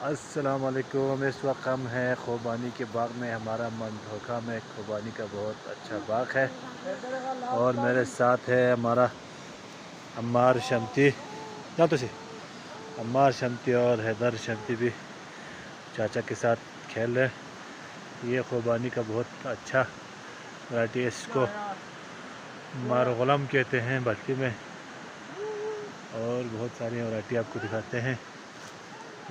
अस्सलाम वालेकुम। इस वक्त हम हैं खुबानी के बाग में। हमारा मंडोका में खुबानी का बहुत अच्छा बाग है और मेरे साथ है हमारा अम्मार शमती ना तो सी अम्मार शमती और हैदर शमती भी चाचा के साथ खेल रहे। ये खुबानी का बहुत अच्छा वैरायटी है। इसको मारगुलम कहते हैं बस्ती में और बहुत सारी वैरायटी आपको दिखाते हैं।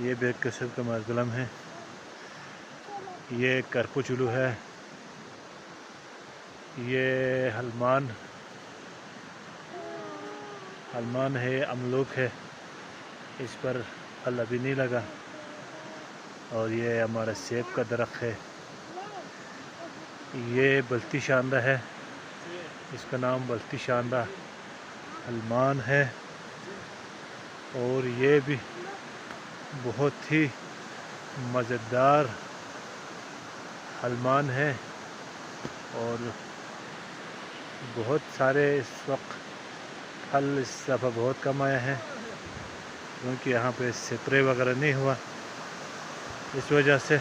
ये भी एक किस्म का मारगुलम है। ये करपुचुलू है। ये हलमान है, अमलूक है। इस पर फल अभी नहीं लगा। और ये हमारा सेब का दरख्त है। ये बल्ती शानदा है, इसका नाम बल्ती शानदा हलमान है। और ये भी बहुत ही मज़ेदार हलमान है। और बहुत सारे इस वक्त फल इस दफ़ा बहुत कम आए हैं क्योंकि यहाँ पे स्प्रे वगैरह नहीं हुआ इस वजह से।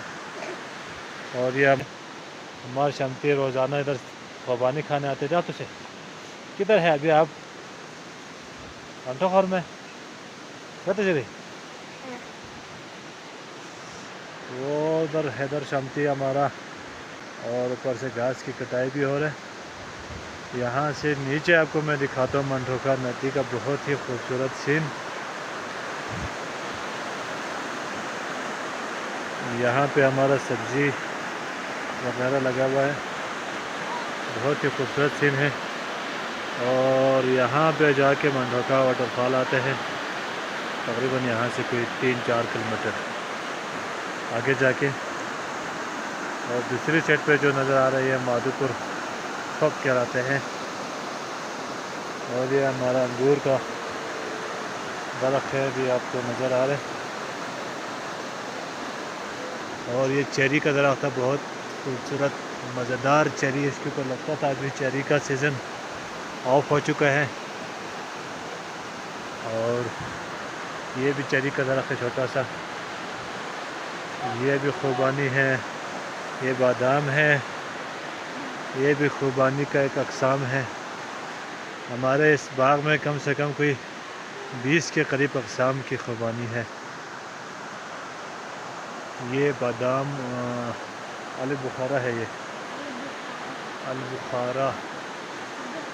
और ये हमारे शमती रोज़ाना इधर खुबानी खाने आते जाओ। तुझे किधर है अभी आप? घंटों में कहते चले वो उधर हैदर शमती हमारा। और ऊपर से घास की कटाई भी हो रहा है। यहाँ से नीचे आपको मैं दिखाता हूँ मंडोका नदी का बहुत ही खूबसूरत सीन। यहाँ पे हमारा सब्जी वगैरह लगा हुआ है, बहुत ही खूबसूरत सीन है। और यहाँ पे जाके मंडोका वाटरफॉल आते हैं तकरीबन यहाँ से कोई 3-4 किलोमीटर आगे जाके। और दूसरी साइड पे जो नज़र आ रही है माधोपुर सब कहलाते हैं। और ये हमारा अंगूर का दरख्त है भी आपको नज़र आ रहा है। और ये चेरी का दरख्त था, बहुत खूबसूरत मज़ेदार चेरी इसके ऊपर लगता था। अभी चेरी का सीज़न ऑफ हो चुका है। और ये भी चेरी का दरख्त है छोटा सा। ये भी खुबानी है। ये बादाम है। ये भी खुबानी का एक अक़साम है। हमारे इस बाग में कम से कम कोई 20 के करीब अक़साम की खुबानी है। ये बादाम अल बुखारा है। ये अल बुखारा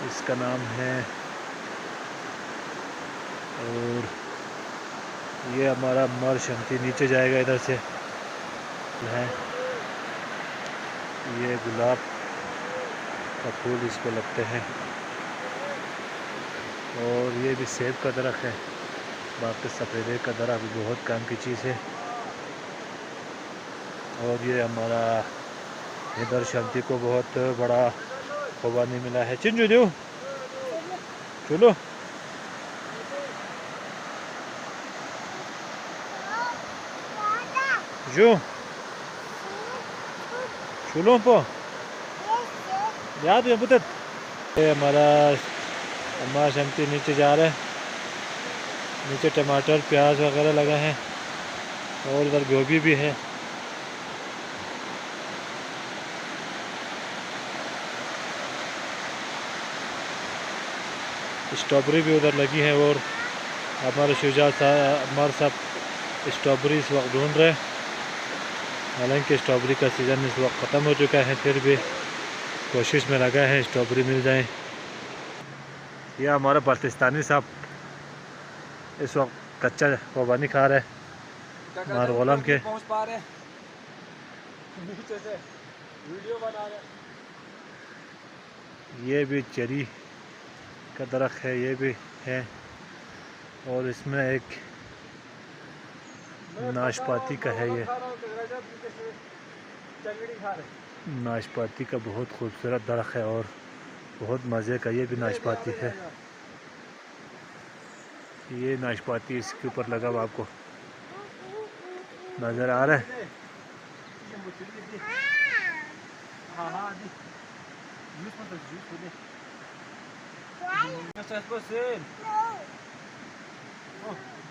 इसका नाम है। और ये हमारा अम्मार शमती नीचे जाएगा इधर से है। ये गुलाब का फूल इस पे लगते हैं। और ये भी सेब का दरख्त है। बाकी सफ़ेदे का दरख्त भी बहुत काम की चीज़ है। और ये हमारा हैदर शमती को बहुत बड़ा खुबानी मिला है। चिंजू दो चलो जो चलो पो याद है पुत्र। ये हमारा अम्मा शमती नीचे जा रहे हैं। नीचे टमाटर प्याज वगैरह लगा है और उधर गोभी भी है। स्ट्रॉबेरी भी उधर लगी है। और हमारे शुजा अम्मार साहब स्ट्रॉबेरी इस वक्त ढूंढ रहे हैं। हालांकि स्ट्रॉबेरी का सीज़न इस वक्त ख़त्म हो चुका है, फिर भी कोशिश में लगा है स्ट्रॉबेरी मिल जाए। यह हमारा पाकिस्तानी साहब इस वक्त कच्चा खुबानी खा रहे हैं मारगुलम के। पहुंच पा रहे नीचे से वीडियो बना रहे। ये भी चेरी का दरख्त है, ये भी है। और इसमें एक नाशपाती का है। ये नाशपाती का बहुत खूबसूरत दरख्त है और बहुत मज़े का ये भी नाशपाती है। ये नाशपाती इसके ऊपर लगा हुआ आपको नज़र आ रहा है। Just for sale. Oh.